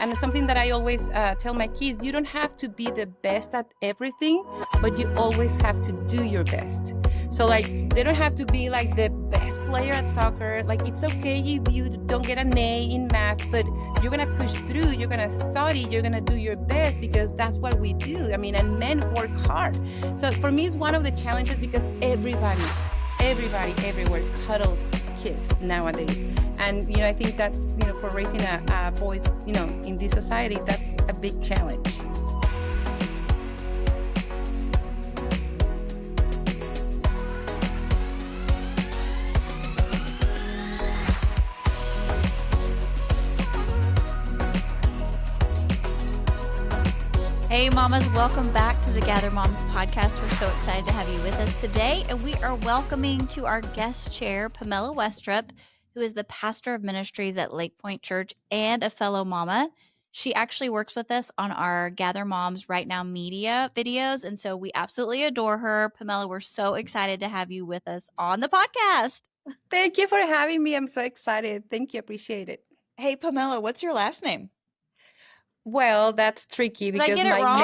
And something that I always tell my kids, you don't have to be the best at everything, but you always have to do your best. So like, they don't have to be like the best player at soccer. Like, it's okay if you don't get an A in math, but you're going to push through, you're going to study, you're going to do your best, because that's what we do. I mean, and men work hard. So for me, it's one of the challenges, because everybody everywhere cuddles kids nowadays. And, I think that, for raising a boys, in this society, that's a big challenge. Hey mamas, welcome back to the Gather Moms podcast. We're so excited to have you with us today. And we are welcoming to our guest chair, Pamela Westrup, who is the pastor of ministries at Lake Pointe Church and a fellow mama. She actually works with us on our Gather Moms Right Now media videos. And so we absolutely adore her. Pamela, we're so excited to have you with us on the podcast. Thank you for having me. I'm so excited. Thank you. Appreciate it. Hey, Pamela, what's your last name? Well, that's tricky because Did I get it wrong?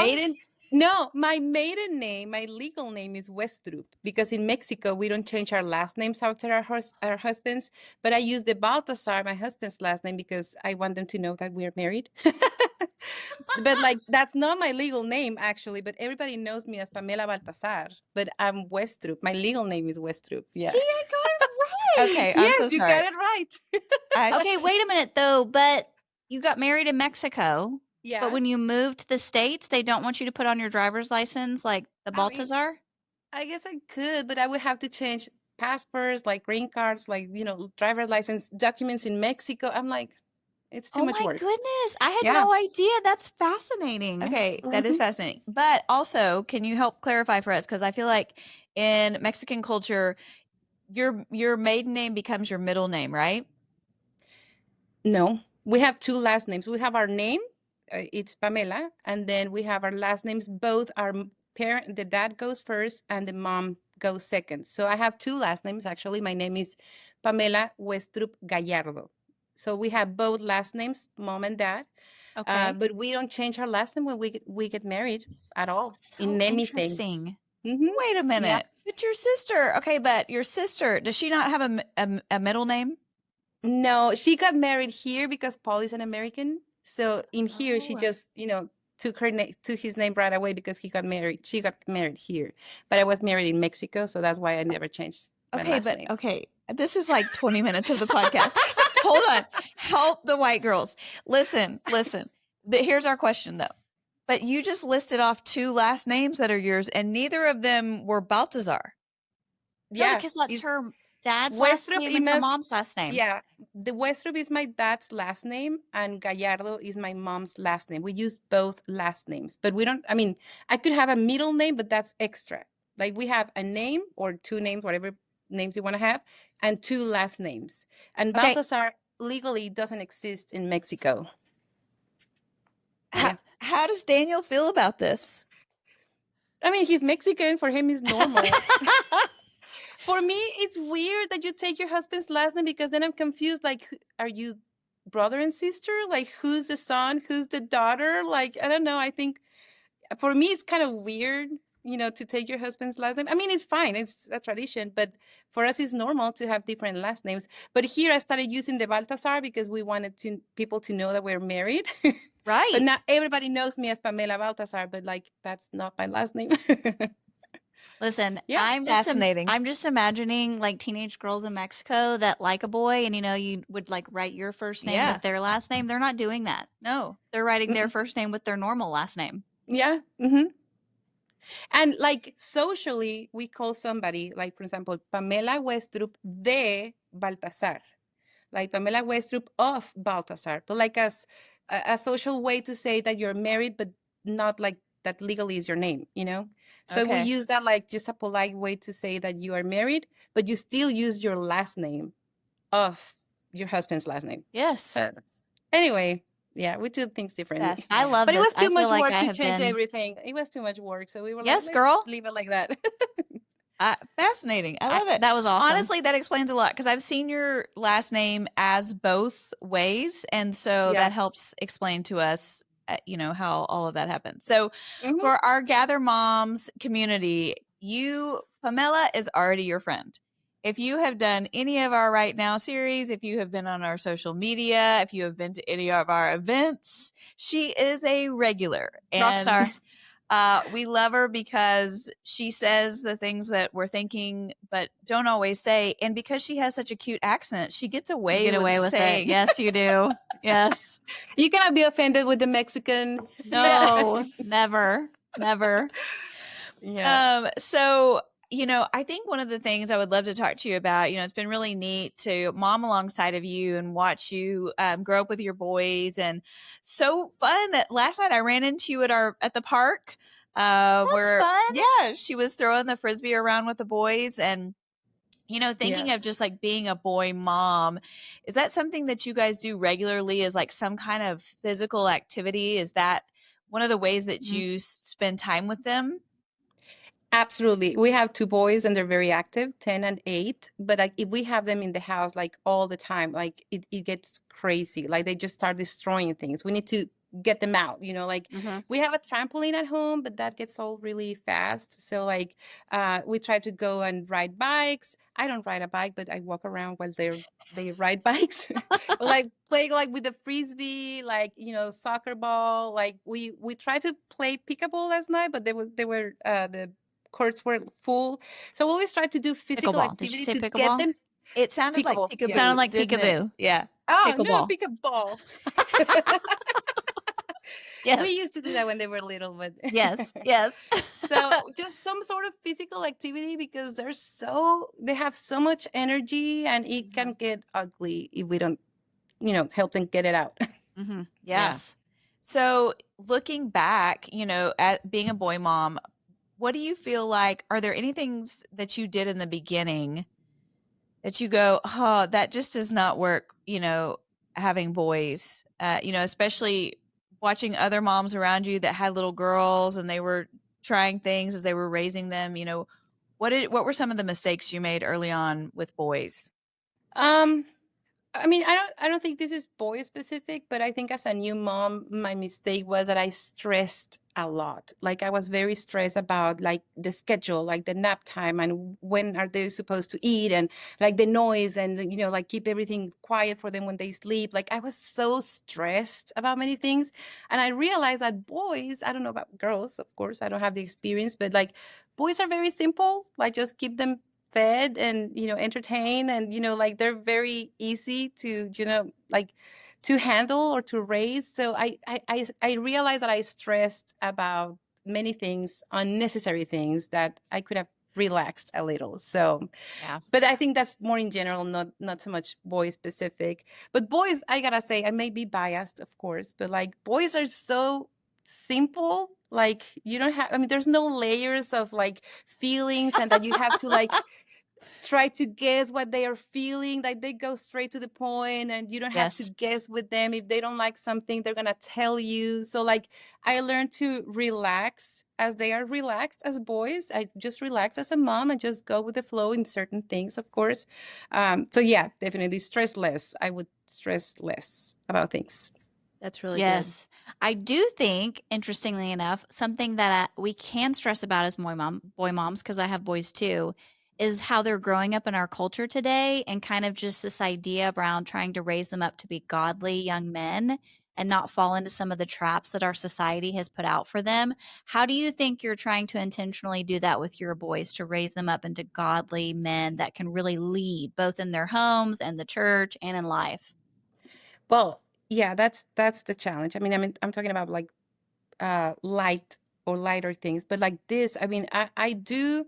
my maiden name, my legal name is Westrup, because in Mexico, we don't change our last names after our husbands. But I use the Baltazar, my husband's last name, because I want them to know that we're married. But like, that's not my legal name, actually. But everybody knows me as Pamela Baltazar. But I'm Westrup. My legal name is Westrup. Yeah. See, I got it right. Okay, yes, I'm so you sorry. got it right. Okay, wait a minute, though. But you got married in Mexico. Yeah. But when you move to the States, they don't want you to put on your driver's license like the Baltazar? I guess I could, but I would have to change passports, like green cards, like, driver's license documents in Mexico. I'm like, it's too much work. Oh my goodness. I had no idea. That's fascinating. Okay, that is fascinating. But also, can you help clarify for us? Because I feel like in Mexican culture, your maiden name becomes your middle name, right? No, we have two last names. We have our name, it's Pamela, and then we have our last names. Both our parent, the dad goes first and the mom goes second. So I have two last names, actually. My name is Pamela Westrup Gallardo. So we have both last names, mom and dad. Okay. But we don't change our last name when we get married at all, So in anything. interesting. Mm-hmm. Wait a minute. Yeah. But your sister, okay, but your sister, does she not have a middle name? No, she got married here because Paul is an American. So in here, she just, took his name right away because he got married. She got married here, but I was married in Mexico, so that's why I never changed my last name. Okay, this is like 20 minutes of the podcast. Hold on. Help the white girls. Listen. Here's our question though. But you just listed off two last names that are yours, and neither of them were Baltazar. Yeah, because that's her dad's last name and her mom's last name. Yeah, the Westrup is my dad's last name, and Gallardo is my mom's last name. We use both last names, but we don't. I mean, I could have a middle name, but that's extra. Like, we have a name or two names, whatever names you want to have, and two last names. And Baltazar legally doesn't exist in Mexico. How does Daniel feel about this? I mean, he's Mexican. For him, it's normal. For me, it's weird that you take your husband's last name, because then I'm confused. Like, are you brother and sister? Like, who's the son? Who's the daughter? Like, I don't know. I think for me, it's kind of weird, to take your husband's last name. I mean, it's fine. It's a tradition. But for us, it's normal to have different last names. But here I started using the Baltazar because we wanted people to know that we're married. Right. But now everybody knows me as Pamela Baltazar, but like, that's not my last name. Listen, Yeah, I'm fascinating. I'm just imagining like teenage girls in Mexico that like a boy, and you would like write your first name with their last name. They're not doing that. No, they're writing their first name with their normal last name. Yeah. Mm-hmm. And like, socially, we call somebody, like, for example, Pamela Westrup de Baltazar, like Pamela Westrup of Baltazar, but like as a social way to say that you're married, but not like that legally is your name, So we use that like just a polite way to say that you are married, but you still use your last name of your husband's last name. Yes. Anyway, yeah, we do things differently. I love But this. it was too much like work I to have change been... everything. It was too much work. So we were Yes, like, girl. let's leave it like that. Fascinating. I love it. That was awesome. Honestly, that explains a lot because I've seen your last name as both ways. And so Yeah. that helps explain to us, how all of that happens. So Mhm. for our Gather Moms community, Pamela is already your friend. If you have done any of our Right Now series, if you have been on our social media, if you have been to any of our events, she is a regular. Rockstar. And we love her because she says the things that we're thinking, but don't always say. And because she has such a cute accent, she gets away Get away with saying, it. Yes, you do. Yes. You cannot be offended with the Mexican. No, never, never. Yeah. So, I think one of the things I would love to talk to you about, it's been really neat to mom alongside of you and watch you grow up with your boys. And so fun that last night I ran into you at the park. Where, fun. yeah, she was throwing the frisbee around with the boys and, thinking Yes. of just like being a boy mom. Is that something that you guys do regularly, is like some kind of physical activity? Is that one of the ways that Mhm. you spend time with them? Absolutely. We have two boys and they're very active, 10 and 8. But like if we have them in the house like all the time, like it gets crazy. Like they just start destroying things. We need to get them out, like Mhm. we have a trampoline at home, but that gets old really fast. So like we try to go and ride bikes. I don't ride a bike, but I walk around while they ride bikes. Or like play like with the frisbee, like soccer ball. Like we tried to play pickleball last night, but they were the courts were full. So we always try to do physical Pickleball. Did you activity say to get pickleball? them. It sounded like Pickleball. peekaboo, Yeah. Sounded like didn't it? peekaboo. Yeah. Oh no, Pickleball. pickleball. We Yes. used to do that when they were little, but Yes. Yes. so just some sort of physical activity because they have so much energy and it can get ugly if we don't, help them get it out. Mm-hmm. Yes. So looking back, at being a boy mom, what do you feel like? Are there any things that you did in the beginning that you go, oh, that just does not work, having boys, especially watching other moms around you that had little girls and they were trying things as they were raising them, what were some of the mistakes you made early on with boys? Um, I mean, I don't think this is boy specific, but I think as a new mom, my mistake was that I stressed a lot. Like I was very stressed about like the schedule, like the nap time and when are they supposed to eat and like the noise and like keep everything quiet for them when they sleep. Like I was so stressed about many things. And I realized that boys, I don't know about girls, of course, I don't have the experience, but like boys are very simple. Like just keep them fed and entertained and like they're very easy to like to handle or to raise. So I realized that I stressed about many things, unnecessary things that I could have relaxed a little. So Yeah. but I think that's more in general, not so much boy specific. But boys, I gotta say, I may be biased, of course, but like boys are so simple. Like you don't have, I mean, there's no layers of like feelings and that you have to like try to guess what they are feeling. Like they go straight to the point and you don't have to Yes. guess with them. If they don't like something, they're gonna tell you. So like I learned to relax as they are relaxed as boys. I just relax as a mom and just go with the flow in certain things, of course. So yeah, definitely stress less. I would stress less about things. That's really Yes. I do think, interestingly enough, something that we can stress about as boy moms, because I have boys too, is how they're growing up in our culture today and kind of just this idea around trying to raise them up to be godly young men and not fall into some of the traps that our society has put out for them. How do you think you're trying to intentionally do that with your boys to raise them up into godly men that can really lead both in their homes and the church and in life? Well, yeah, that's the challenge. I mean, I'm talking about like light or lighter things, but like this, I mean, I do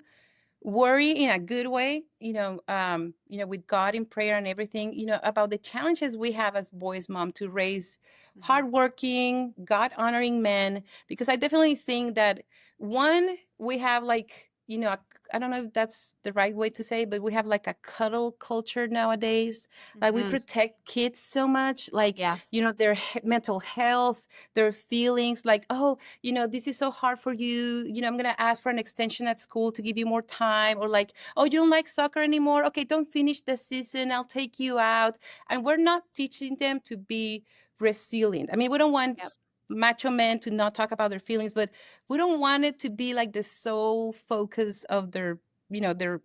worry in a good way, with God in prayer and everything, about the challenges we have as boys mom to raise hardworking, God honoring men, because I definitely think that one, we have like you know, I don't know if that's the right way to say, but we have like a cuddle culture nowadays. Like we Mhm. protect kids so much, like, Yeah. their mental health, their feelings, like, oh, this is so hard for you. I'm going to ask for an extension at school to give you more time. Or like, oh, you don't like soccer anymore. Okay, don't finish the season. I'll take you out. And we're not teaching them to be resilient. I mean, we don't want Yep. macho men to not talk about their feelings, but we don't want it to be like the sole focus of they're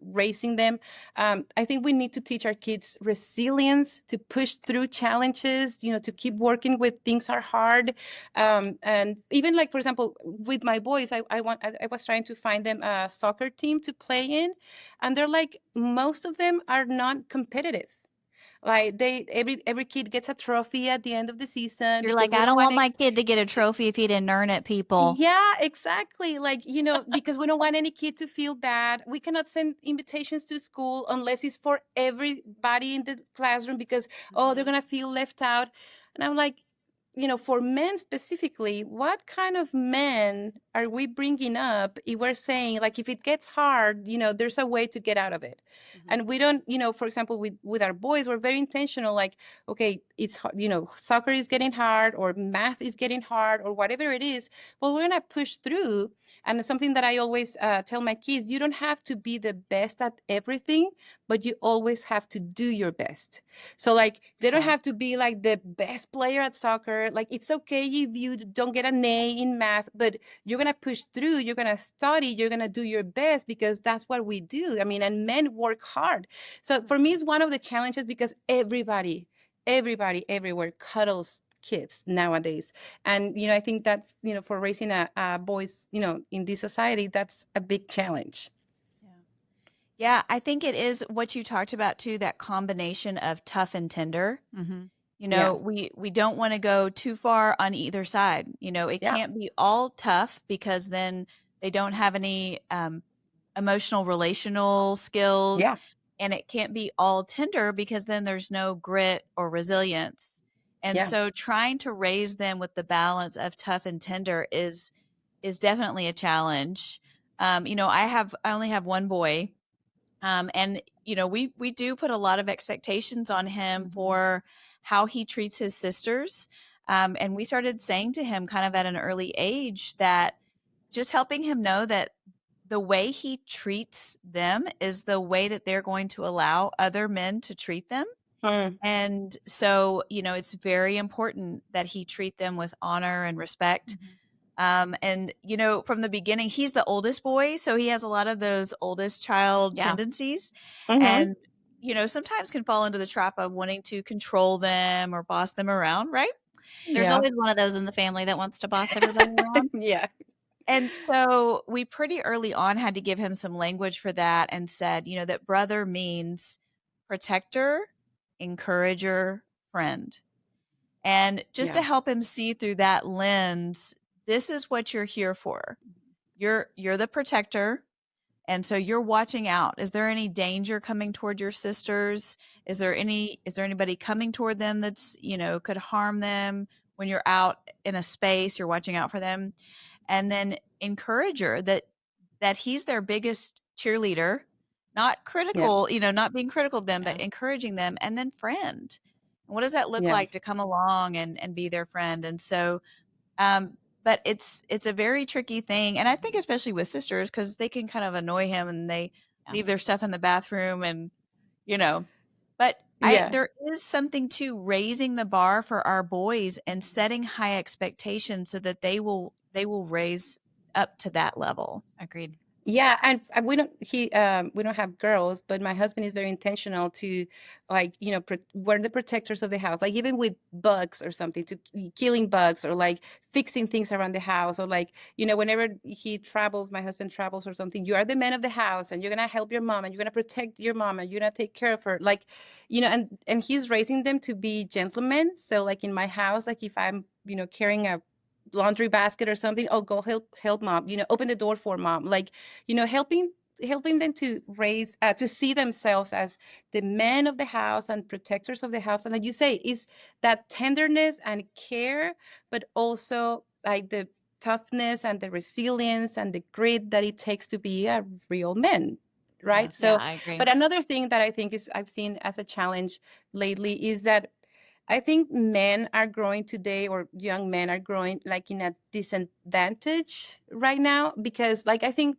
raising them. I think we need to teach our kids resilience, to push through challenges, to keep working with things are hard. And even like, for example, with my boys, I was trying to find them a soccer team to play in, and they're like, most of them are not competitive. Like every kid gets a trophy at the end of the season You're because like, we I don't don't want want to. my kid to get a trophy if he didn't earn it, people. Yeah, exactly. Like, because we don't want any kid to feel bad. We cannot send invitations to school unless it's for everybody in the classroom because, oh, they're Mhm. going to feel left out. And I'm like, for men specifically, what kind of men are we bringing up if we're saying, like, if it gets hard, there's a way to get out of it. Mhm. And we don't, for example, with our boys, we're very intentional. Like, okay, it's hard, soccer is getting hard or math is getting hard or whatever it is. Well, we're gonna push through. And it's something that I always tell my kids: you don't have to be the best at everything, but you always have to do your best. So like, they don't Excellent. have to be like the best player at soccer. Like, it's okay if you don't get an A in math, but you're gonna push through. You're gonna study. You're gonna do your best because that's what we do. I mean, and men work hard. So for me, it's one of the challenges because everybody everywhere cuddles kids nowadays. And I think that for raising a boys in this society, that's a big challenge. Yeah. Yeah, I think it is what you talked about too, that combination of tough and tender. Mhm. Yeah, We don't want to go too far on either side. It yeah, can't be all tough because then they don't have any emotional relational skills, yeah, and it can't be all tender because then there's no grit or resilience. And yeah, so trying to raise them with the balance of tough and tender is definitely a challenge. I only have one boy, and we do put a lot of expectations on him Mhm. for how he treats his sisters. And we started saying to him kind of at an early age that just helping him know that the way he treats them is the way that they're going to allow other men to treat them. mm, And so, it's very important that he treat them with honor and respect. Mhm. And from the beginning, he's the oldest boy, so he has a lot of those oldest child Yeah. tendencies, mm-hmm. and sometimes can fall into the trap of wanting to control them or boss them around, right? There's Yeah, always one of those in the family that wants to boss everybody around. yeah, And so we pretty early on had to give him some language for that and said, that brother means protector, encourager, friend. And just to yeah, help him see through that lens, this is what you're here for. You're the protector. And so you're watching out. Is there any danger coming toward your sisters? Is there anybody coming toward them that's, could harm them when you're out in a space, you're watching out for them? And then encourager, that he's their biggest cheerleader, not yeah, critical, not being critical of them, but Yeah. encouraging them, and then friend. And what does that look yeah, like to come along and be their friend? And so um, but it's a very tricky thing, and I think especially with sisters because they can kind of annoy him and they Yeah. leave their stuff in the bathroom, and you know. But yeah. there is something to raising the bar for our boys and setting high expectations so that they will raise up to that level. Agreed. Yeah, and we don't have girls, but my husband is very intentional to, like, we're the protectors of the house. Like, even with bugs or something, to killing bugs or like fixing things around the house, or like, whenever he travels, my husband travels or something, you are the man of the house and you're gonna help your mom and you're gonna protect your mom and you're gonna take care of her. Like, and he's raising them to be gentlemen. So like in my house, like if I'm, carrying a laundry basket or something, oh, go help mom, open the door for mom, like, helping them to raise to see themselves as the men of the house and protectors of the house. And like you say, is that tenderness and care, but also like the toughness and the resilience and the grit that it takes to be a real man, right? Yeah, So, I agree. but another thing that I think is I've seen as a challenge lately is that I think men are growing today, or young men are growing like in a disadvantage right now, because like I think,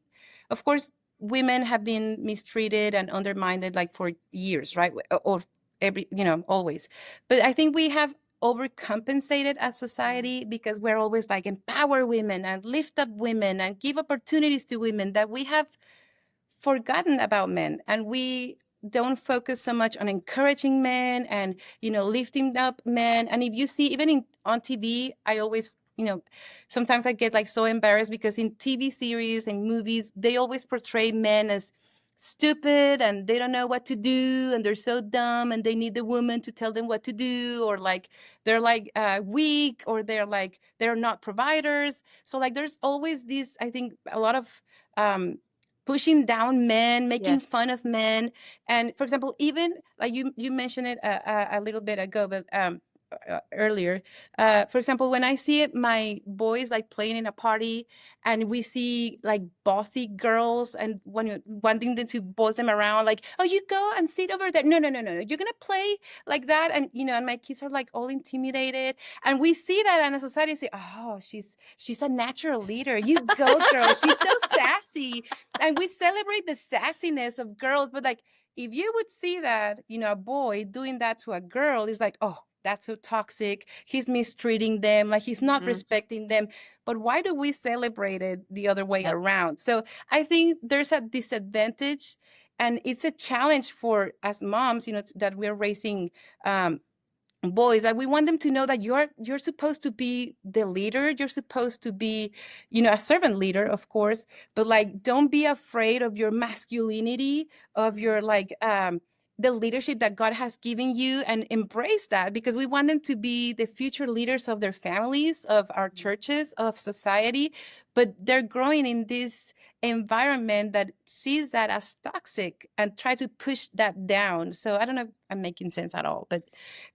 of course, women have been mistreated and undermined like for years, right? Or every, always. But I think we have overcompensated as society because we're always like empower women and lift up women and give opportunities to women, that we have forgotten about men, and we don't focus so much on encouraging men and lifting up men. And if you see, even on TV, I always, sometimes I get like so embarrassed because in TV series and movies, they always portray men as stupid and they don't know what to do and they're so dumb and they need the woman to tell them what to do, or like they're like weak, or they're not providers. So like there's always this, I think, a lot of pushing down men, making Yes. fun of men. And for example, even like you mentioned it a little bit ago, but earlier, for example, when I see my boys like playing in a party and we see like bossy girls and wanting them to boss them around, like, oh, you go and sit over there, no, you're gonna play like that, and and my kids are like all intimidated, and we see that in a society, say, oh, she's a natural leader, you go girl, she's so sassy, and we celebrate the sassiness of girls. But like, if you would see that, a boy doing that to a girl, is like, oh, that's so toxic, he's mistreating them, like he's not respecting them. But why do we celebrate it the other way around? So I think there's a disadvantage, and it's a challenge for as moms, that we're raising boys, that we want them to know that you're supposed to be the leader, you're supposed to be a servant leader, of course, but like don't be afraid of your masculinity, of your like the leadership that God has given you, and embrace that, because we want them to be the future leaders of their families, of our churches, of society. But they're growing in this environment that sees that as toxic and try to push that down. So I don't know if I'm making sense at all, but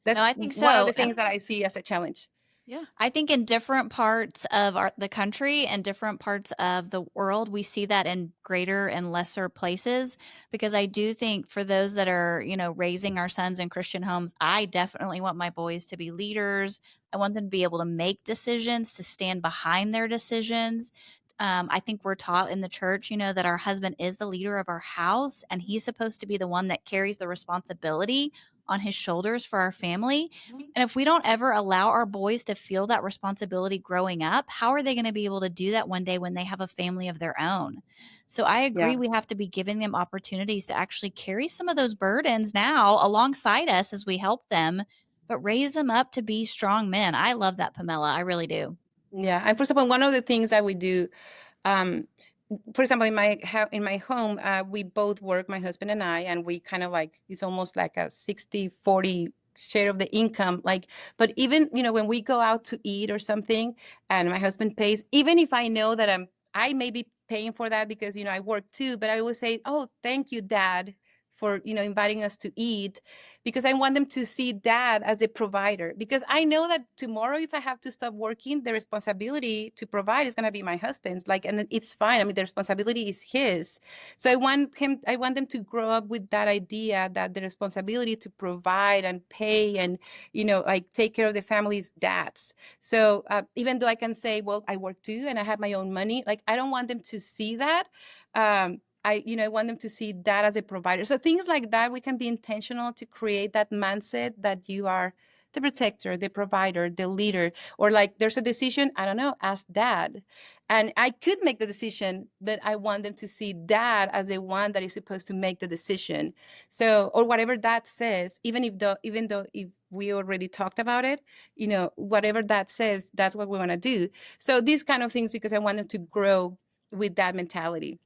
that's No, I think one of so. the things that I see as a challenge. Yeah. I think in different parts of the country and different parts of the world, we see that in greater and lesser places. Because I do think for those that are, raising our sons in Christian homes, I definitely want my boys to be leaders. I want them to be able to make decisions, to stand behind their decisions. I think we're taught in the church, that our husband is the leader of our house and he's supposed to be the one that carries the responsibility on his shoulders for our family. And if we don't ever allow our boys to feel that responsibility growing up, how are they going to be able to do that one day when they have a family of their own? So I agree, Yeah. we have to be giving them opportunities to actually carry some of those burdens now alongside us as we help them, but raise them up to be strong men. I love that, Pamela. I really do. Yeah. And for example, one of the things that we do, for example, in my home, we both work, my husband and I, and we kind of like, it's almost like a 60-40 share of the income. Like, but even, when we go out to eat or something and my husband pays, even if I know that I may be paying for that because, I work too, but I always say, oh, thank you, Dad, for, inviting us to eat, because I want them to see Dad as a provider, because I know that tomorrow, if I have to stop working, the responsibility to provide is going to be my husband's, like, and it's fine. I mean, the responsibility is his. So I want them to grow up with that idea that the responsibility to provide and pay and, like take care of the family is Dad's. So even though I can say, well, I work too and I have my own money, like, I don't want them to see that. I want them to see that as a provider. So things like that, we can be intentional to create that mindset that you are the protector, the provider, the leader, or like there's a decision, I don't know, ask Dad. And I could make the decision, but I want them to see Dad as the one that is supposed to make the decision. So, or whatever that says, even though if we already talked about it, whatever that says, that's what we want to do. So these kind of things, because I want them to grow with that mentality.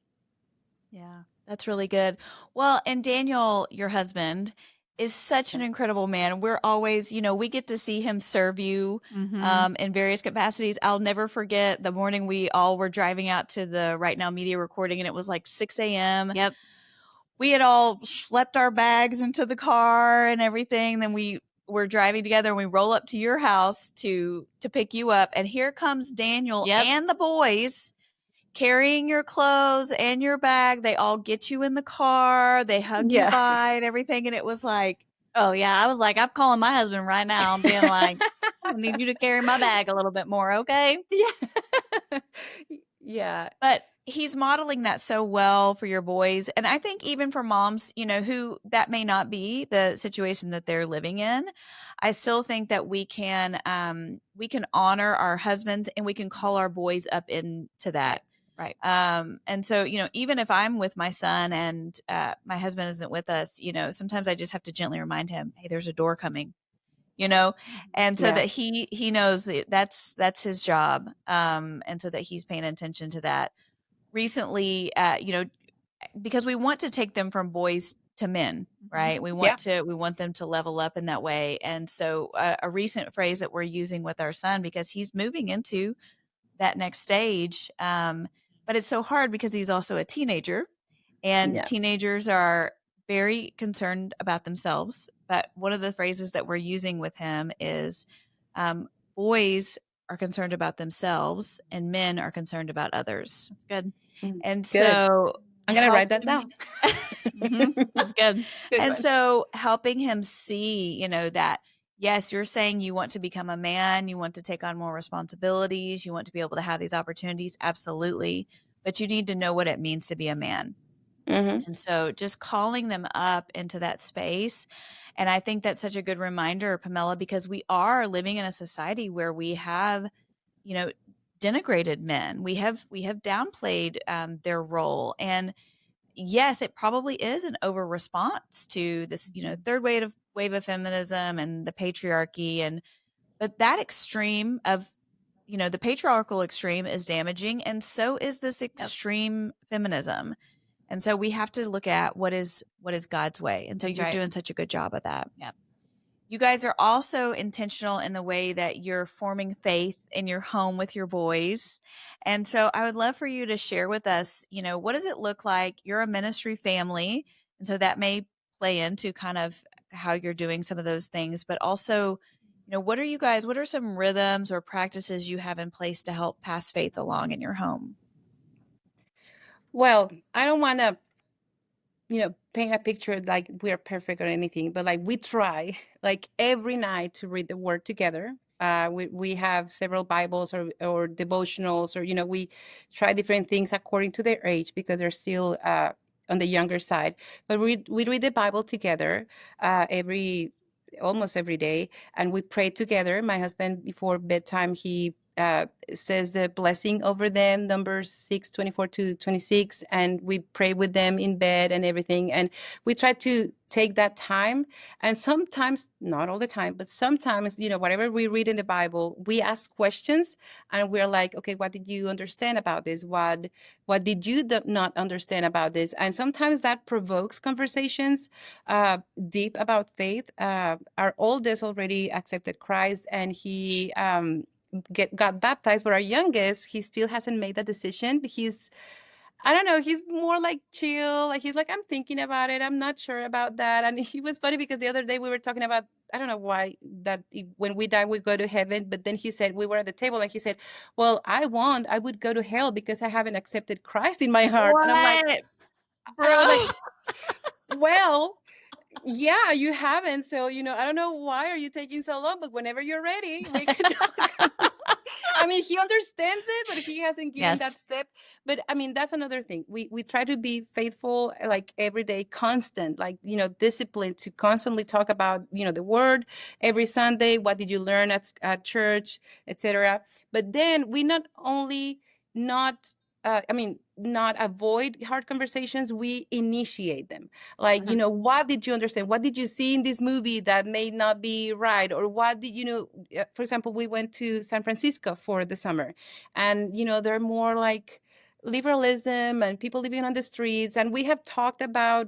Yeah, that's really good. Well, and Daniel, your husband, is such an incredible man. We're always, we get to see him serve you in various capacities. I'll never forget the morning we all were driving out to the Right Now Media recording, and it was like 6 a.m. Yep. We had all schlepped our bags into the car and everything. Then we we're driving together and we roll up to your house to pick you up, and here comes Daniel Yep. and the boys carrying your clothes and your bag. They all get you in the car, they hug you Yeah. by and everything, and it was like, Oh yeah, I was like, I'm calling my husband right now. I'm being like, I need you to carry my bag a little bit more, okay? Yeah. Yeah. but he's modeling that so well for your boys. And I think even for moms, who that may not be the situation that they're living in, I still think that we can honor our husbands and we can call our boys up into that. Right. And so, even if I'm with my son and my husband isn't with us, sometimes I just have to gently remind him, hey, there's a door coming, and so Yeah. that he knows that that's his job. And so that he's paying attention to that. Recently, because we want to take them from boys to men, right? We want them to level up in that way. And so a recent phrase that we're using with our son, because he's moving into that next stage. But it's so hard because he's also a teenager, and Yes. teenagers are very concerned about themselves. But one of the phrases that we're using with him is boys are concerned about themselves and men are concerned about others. That's good. And Good. so I'm going to write that down. That's good. And so helping him see, that yes, you're saying you want to become a man, you want to take on more responsibilities, you want to be able to have these opportunities. Absolutely. But you need to know what it means to be a man. Mm-hmm. And so just calling them up into that space. And I think that's such a good reminder, Pamela, because we are living in a society where we have, denigrated men. We have downplayed their role. And yes, it probably is an over response to this, third wave of feminism and the patriarchy. But that extreme of, the patriarchal extreme is damaging. And so is this extreme feminism. And so we have to look at what is God's way. And so That's you're right. doing such a good job of that. Yep. You guys are also intentional in the way that you're forming faith in your home with your boys. And so I would love for you to share with us, what does it look like? You're a ministry family. And so that may play into kind of how you're doing some of those things, but also, what are some rhythms or practices you have in place to help pass faith along in your home? Well, I don't want to, paint a picture like we're perfect or anything, but like we try like every night to read the word together. We have several Bibles or devotionals, or, we try different things according to their age because they're still on the younger side. But we read the Bible together almost every day, and we pray together. My husband, before bedtime, he says the blessing over them, Numbers 6:24-26, and we pray with them in bed and everything. And we try to take that time. And sometimes, not all the time, but sometimes, whatever we read in the Bible, we ask questions, and we're like, okay, what did you understand about this? What did you not understand about this? And sometimes that provokes conversations deep about faith. Our oldest already accepted Christ, and he got baptized, but our youngest, he still hasn't made that decision. I don't know, he's more like chill. Like he's like, I'm thinking about it. I'm not sure about that. And he was funny because the other day we were talking about, I don't know why, that when we die, we go to heaven. But then he said, we were at the table and he said, well, I would go to hell because I haven't accepted Christ in my heart. What? And I'm like, Bro. and I was like, well, yeah, you haven't. So, I don't know why are you taking so long, but whenever you're ready, we can talk. I mean, he understands it, but he hasn't given that step. But I mean, that's another thing. We try to be faithful, like every day, constant, like, discipline to constantly talk about, the word every Sunday. What did you learn at church, etc. But then we not only not avoid hard conversations, we initiate them. Like, what did you understand? What did you see in this movie that may not be right? Or what did, for example, we went to San Francisco for the summer, and, they're more like liberalism and people living on the streets. And we have talked about,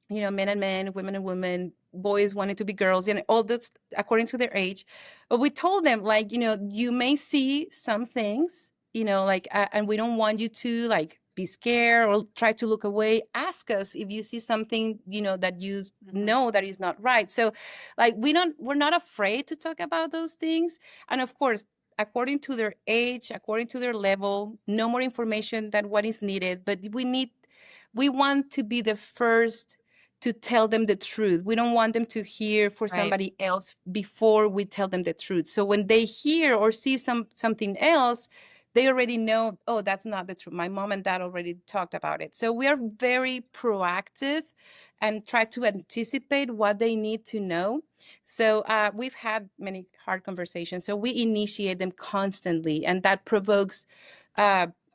men and men, women and women, boys wanting to be girls, and all this according to their age. But we told them, like, you may see some things, like, and we don't want you to like be scared or try to look away, ask us if you see something, that you know that is not right. So like we're not afraid to talk about those things. And of course, according to their age, according to their level, no more information than what is needed. But we want to be the first to tell them the truth. We don't want them to hear for somebody else before we tell them the truth. So when they hear or see something else, they already know, oh, that's not the truth. My mom and dad already talked about it. So we are very proactive and try to anticipate what they need to know. So we've had many hard conversations. So we initiate them constantly, and that provokes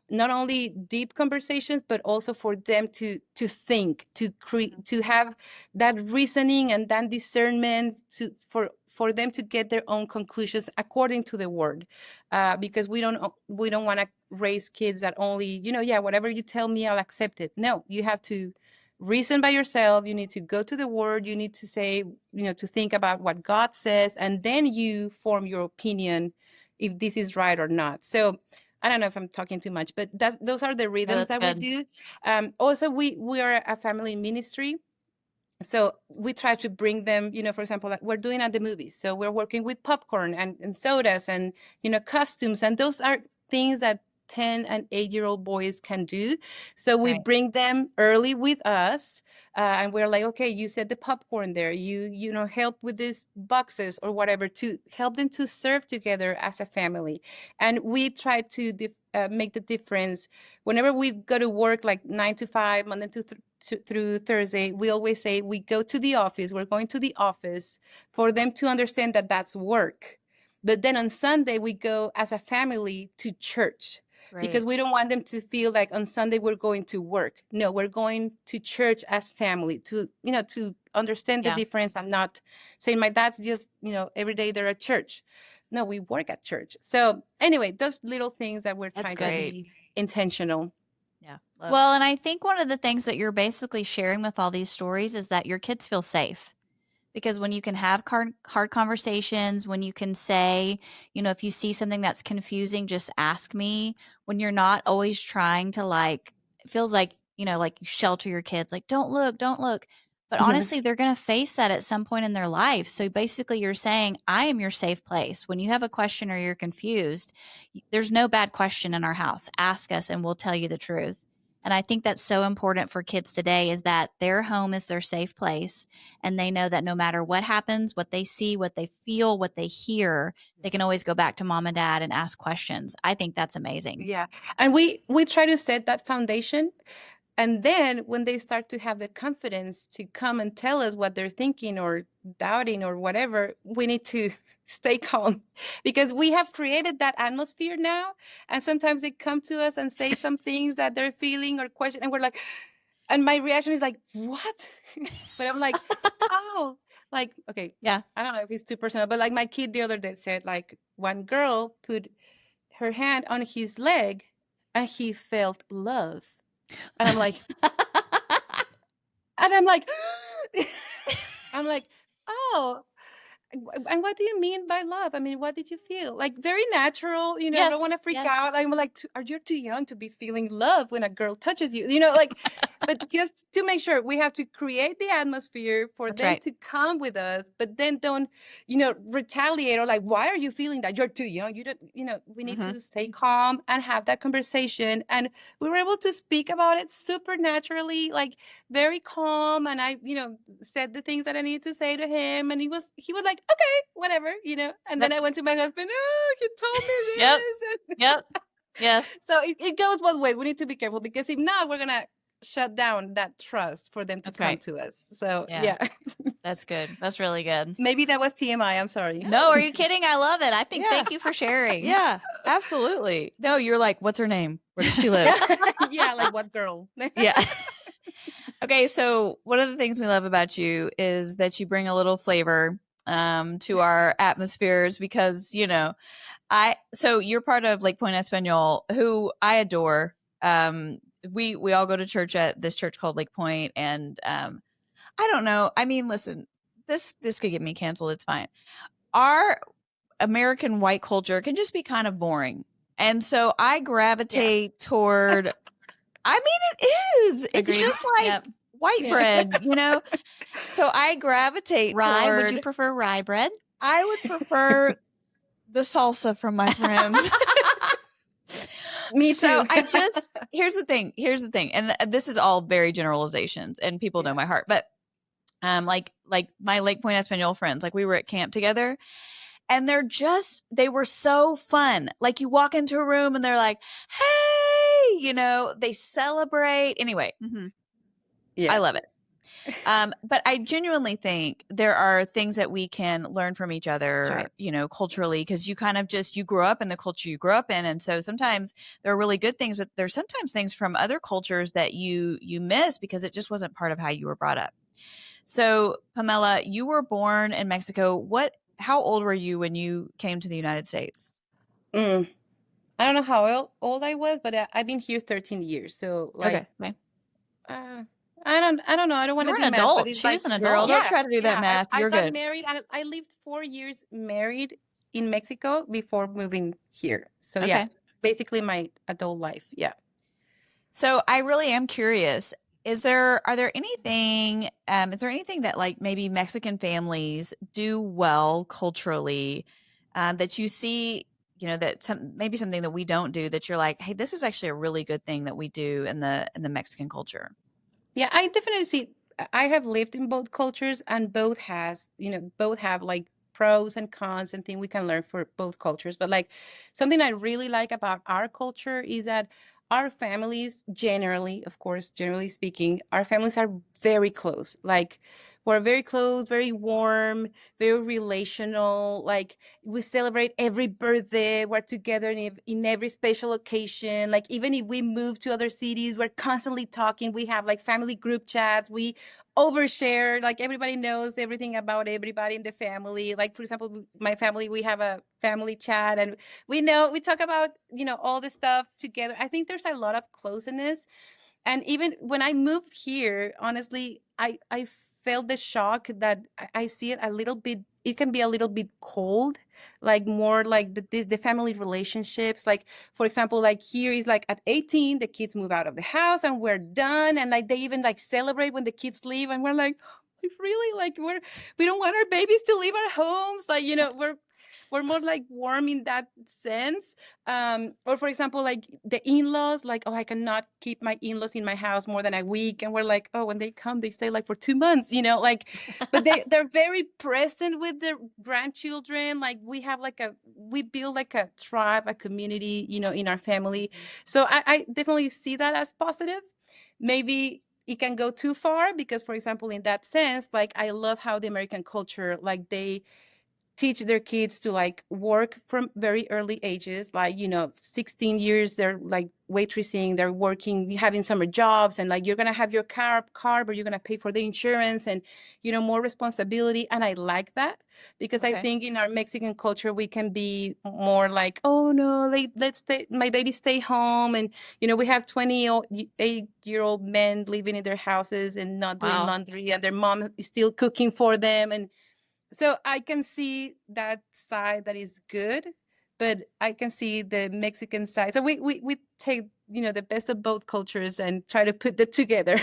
not only deep conversations, but also for them to think, to have that reasoning and that discernment for them to get their own conclusions according to the word, because we don't want to raise kids that only, whatever you tell me, I'll accept it. No, you have to reason by yourself. You need to go to the word. You need to say, to think about what God says, and then you form your opinion if this is right or not. So I don't know if I'm talking too much, but those are the rhythms that good. we do. Also, we are a family ministry. So we try to bring them, for example, like we're doing at the movies. So we're working with popcorn and sodas and, costumes. And those are things that 10 and 8-year-old boys can do. So we bring them early with us, and we're like, okay, you set the popcorn there, you help with these boxes or whatever, to help them to serve together as a family. And we try to make the difference whenever we go to work, like 9 to 5, Monday through Thursday. We always say we go to the office. We're going to the office for them to understand that that's work. But then on Sunday, we go as a family to church. Because we don't want them to feel like on Sunday we're going to work. No, we're going to church as family to understand the difference, and not saying my dad's just, every day they're at church. No, we work at church. So anyway, those little things that we're trying to be intentional. Yeah. Well, and I think one of the things that you're basically sharing with all these stories is that your kids feel safe. Because when you can have hard conversations, when you can say, if you see something that's confusing, just ask me. When you're not always trying to it feels like, like you shelter your kids, like, don't look. But honestly, they're going to face that at some point in their life. So basically you're saying, I am your safe place. When you have a question or you're confused, there's no bad question in our house. Ask us and we'll tell you the truth. And I think that's so important for kids today, is that their home is their safe place. And they know that no matter what happens, what they see, what they feel, what they hear, they can always go back to mom and dad and ask questions. I think that's amazing. Yeah. And we try to set that foundation. And then when they start to have the confidence to come and tell us what they're thinking or doubting or whatever, we need to stay calm, because we have created that atmosphere now. And sometimes they come to us and say some things that they're feeling or question, and we're like, and my reaction is like, what? But I'm like, oh, like, okay. Yeah. I don't know if it's too personal, but like my kid the other day said, like, one girl put her hand on his leg and he felt love. And I'm like, I'm like, oh, and what do you mean by love? I mean, what did you feel? Like, very natural, I don't want to freak out. I'm like, are you too young to be feeling love when a girl touches you? Like, but just to make sure, we have to create the atmosphere for them to come with us, but then don't, retaliate or like, why are you feeling that? You're too young. You don't, we need to stay calm and have that conversation. And we were able to speak about it super naturally, like very calm. And I, said the things that I needed to say to him. And he was like, okay, whatever, and then I went to my husband, oh, he told me this. Yes. So it goes both ways. We need to be careful, because if not, we're going to shut down that trust for them to come to us. So yeah. That's good. That's really good. Maybe that was TMI. I'm sorry. No, are you kidding? I love it. I think, thank you for sharing. Yeah, absolutely. No, you're like, what's her name? Where does she live? Yeah, like what girl? Yeah. Okay, so one of the things we love about you is that you bring a little flavor to our atmospheres, because so you're part of Lake Pointe Espanol, who I adore. We all go to church at this church called Lake Pointe, and I don't know. I mean, listen, this could get me canceled. It's fine. Our American white culture can just be kind of boring, and so I gravitate toward I mean, it is. It's Agreed. just like Yep. white Yeah. bread, you know? So I gravitate Rye. Would you toward, prefer rye bread? I would prefer the salsa from my friends. Me So too. here's the thing. And this is all very generalizations and people know Yeah. my heart, but like my Lake Point Espanol friends, like we were at camp together and they were so fun. Like you walk into a room and they're like, hey, they celebrate. Anyway, Mm-hmm. I Yeah. love it. But I genuinely think there are things that we can learn from each other, right. culturally, because you grew up in the culture you grew up in. And so sometimes there are really good things, but there's sometimes things from other cultures that you miss because it just wasn't part of how you were brought up. So Pamela, you were born in Mexico. How old were you when you came to the United States? Mm. I don't know how old I was, but I've been here 13 years. So like, Okay. uh, I don't know. I don't want You to were an do math, but adult. it's She like, was an Girl, adult. don't yeah, try to do that yeah. math. I You're got good. married and I lived 4 years married in Mexico before moving here. So yeah, Okay. basically my adult life. Yeah. So I really am curious. Is there anything that like maybe Mexican families do well culturally, that you see, that maybe something that we don't do that you're like, hey, this is actually a really good thing that we do in the Mexican culture? Yeah, I definitely see. I have lived in both cultures, and both have like pros and cons and things we can learn for both cultures. But like something I really like about our culture is that our families, generally, of course, generally speaking, our families are very close. Like we're very close, very warm, very relational. Like we celebrate every birthday. We're together in every special occasion. Like even if we move to other cities, we're constantly talking. We have like family group chats. We overshare. Like everybody knows everything about everybody in the family. Like for example, my family, we have a family chat, and we talk about all the stuff together. I think there's a lot of closeness, and even when I moved here, honestly, I felt the shock that I see it a little bit. It can be a little bit cold, like more like the family relationships. Like for example, like here is like at 18, the kids move out of the house and we're done, and like they even like celebrate when the kids leave, and we're like, really, like we don't want our babies to leave our homes. Like we're more like warm in that sense. Or for example, like the in-laws, like, oh, I cannot keep my in-laws in my house more than a week, and we're like, oh, when they come they stay like for 2 months, like, but they're very present with their grandchildren. Like we build like a tribe, a community, in our family. So I definitely see that as positive. Maybe it can go too far because, for example, in that sense, like I love how the American culture, like they teach their kids to like work from very early ages, like 16 years they're like waitressing, they're working, having summer jobs, and like you're gonna have your car, but you're gonna pay for the insurance, and more responsibility. And I like that because I Okay. think in our Mexican culture we can be more like, oh no, let's stay, my baby stay home, and we have 28-year-old men living in their houses and not doing Wow. laundry, and their mom is still cooking for them. And so I can see that side that is good, but I can see the Mexican side. So we take, the best of both cultures and try to put that together.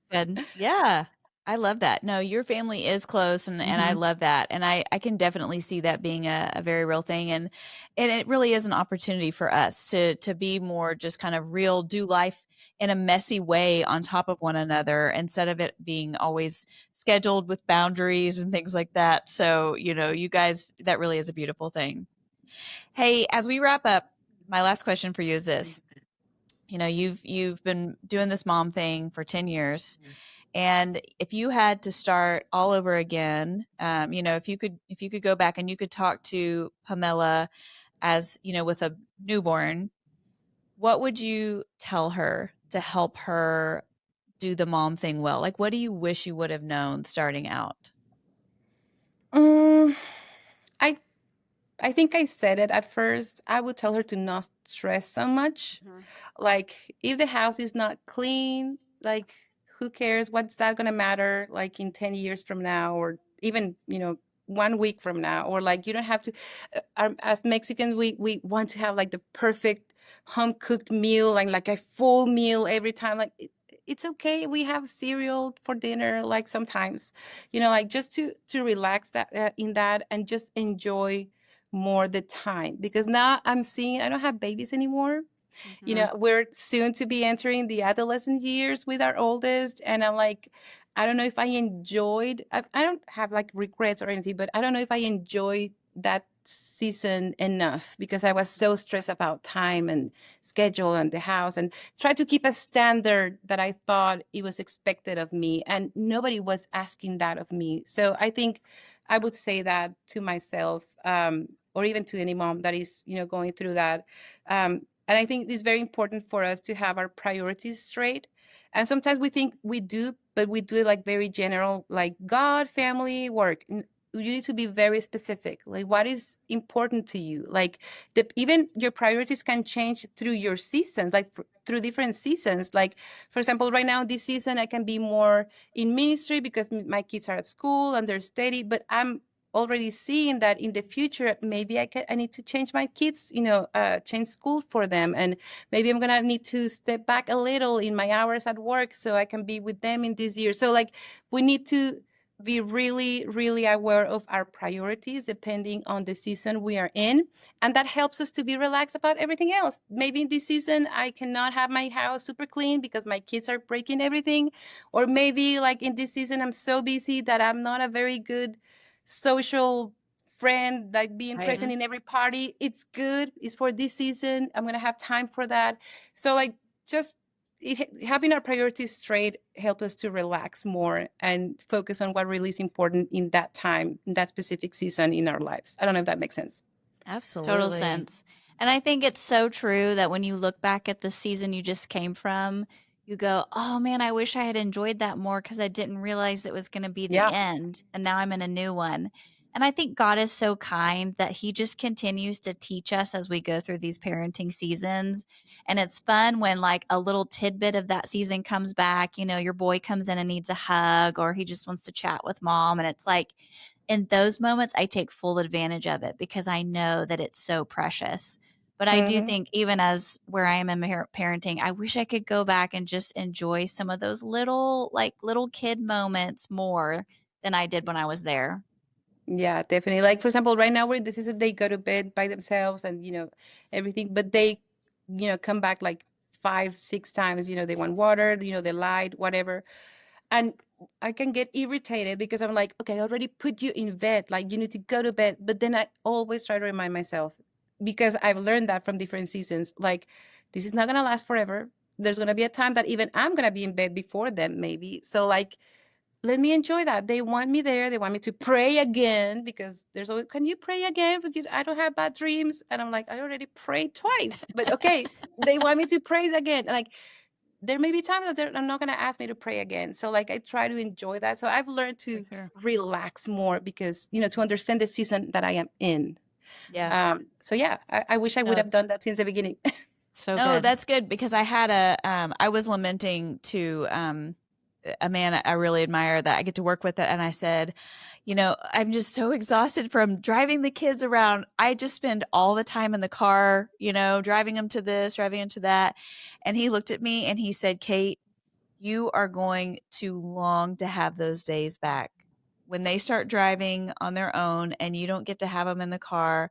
Good. Yeah. I love that. No, your family is close and I Mhm. love that. And I can definitely see that being a very real thing. And it really is an opportunity for us to be more just kind of real, do life in a messy way on top of one another instead of it being always scheduled with boundaries and things like that. So, you guys, that really is a beautiful thing. Hey, as we wrap up, my last question for you is this. You've been doing this mom thing for 10 years. And if you had to start all over again, if you could go back and you could talk to Pamela as, with a newborn, what would you tell her to help her do the mom thing well? Like, what do you wish you would have known starting out? Mm, I I think I said it at first. I would tell her to not stress so much. Like if the house is not clean, like who cares? What's that gonna matter? Like in 10 years from now, or even one week from now, or like you don't have to as Mexicans we want to have like the perfect home cooked meal, like a full meal every time. Like it's okay, we have cereal for dinner like sometimes, like just to relax that in that, and just enjoy more the time, because now I'm seeing I don't have babies anymore. We're soon to be entering the adolescent years with our oldest. And I'm like, I don't know if I enjoyed, I don't have like regrets or anything, but I don't know if I enjoyed that season enough, because I was so stressed about time and schedule and the house, and tried to keep a standard that I thought it was expected of me. And nobody was asking that of me. So I think I would say that to myself, or even to any mom that is, going through that. And I think it's very important for us to have our priorities straight. And sometimes we think we do, but we do it like very general, like God, family, work. You need to be very specific. Like, what is important to you? Like, even your priorities can change through your seasons, like through different seasons. Like, for example, right now, this season, I can be more in ministry because my kids are at school and they're steady, but I'm already seeing that in the future, maybe I need to change my kids, change school for them. And maybe I'm going to need to step back a little in my hours at work so I can be with them in this year. So like, we need to be really, really aware of our priorities depending on the season we are in. And that helps us to be relaxed about everything else. Maybe in this season, I cannot have my house super clean because my kids are breaking everything. Or maybe like in this season, I'm so busy that I'm not a very good social friend, like being present in every party. It's good. It's for this season. I'm going to have time for that. So like just having our priorities straight help us to relax more and focus on what really is important in that time, in that specific season in our lives. I don't know if that makes sense. Absolutely. Total sense. And I think it's so true that when you look back at the season you just came from, you go, oh man, I wish I had enjoyed that more because I didn't realize it was going to be the end. And now I'm in a new one. And I think God is so kind that he just continues to teach us as we go through these parenting seasons. And it's fun when like a little tidbit of that season comes back, your boy comes in and needs a hug, or he just wants to chat with mom. And it's like, in those moments, I take full advantage of it because I know that it's so precious. But I do think even as where I am in parenting, I wish I could go back and just enjoy some of those little kid moments more than I did when I was there. Yeah, definitely. Like, for example, right now we're in the season, they go to bed by themselves and, everything, but they, come back like 5, 6 times, they want water, the light, whatever. And I can get irritated because I'm like, okay, I already put you in bed. Like, you need to go to bed. But then I always try to remind myself, because I've learned that from different seasons, like, this is not going to last forever. There's going to be a time that even I'm going to be in bed before them, maybe. So, like, let me enjoy that. They want me there. They want me to pray again, because there's always, can you pray again? But I don't have bad dreams. And I'm like, I already prayed twice. But okay, they want me to praise again. Like, there may be times that they're not going to ask me to pray again. So like, I try to enjoy that. So I've learned to relax more because, to understand the season that I am in. Yeah. So yeah, I wish I would have done that since the beginning. So no, good. that's good, because I had I was lamenting to a man I really admire that I get to work with it. And I said, I'm just so exhausted from driving the kids around. I just spend all the time in the car, driving them to this, driving them to that. And he looked at me and he said, Kate, you are going to long to have those days back. When they start driving on their own and you don't get to have them in the car,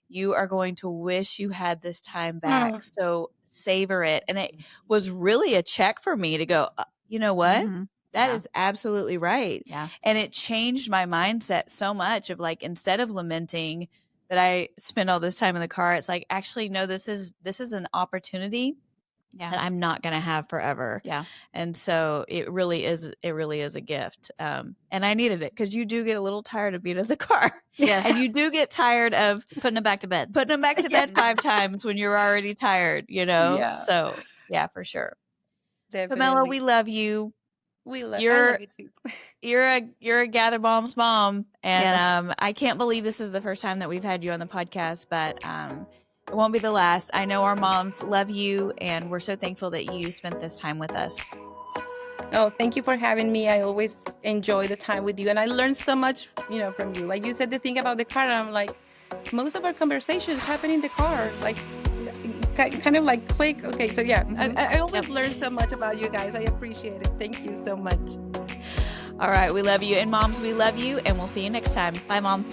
you are going to wish you had this time back. So savor it. And it was really a check for me to go, you know what? That is absolutely right. Yeah. And it changed my mindset so much of like, instead of lamenting that I spend all this time in the car, it's like, actually, no, this is an opportunity that I'm not going to have forever. Yeah. And so it really is a gift. And I needed it, because you do get a little tired of being in the car. Yes. And you do get tired of putting them back to bed. 5 times when you're already tired, Yeah. So yeah, for sure. Definitely. Pamela, we love you. I love you too. You're a Gather Mom's mom. And Yes. I can't believe this is the first time that we've had you on the podcast, but it won't be the last. I know our moms love you, and we're so thankful that you spent this time with us. Oh, thank you for having me. I always enjoy the time with you, and I learned so much, from you. Like you said, the thing about the car, I'm like, most of our conversations happen in the car, like kind of like click. Okay, so yeah, I always learn so much about you guys. I appreciate it. Thank you so much. All right, we love you. And moms, we love you, and we'll see you next time. Bye, moms.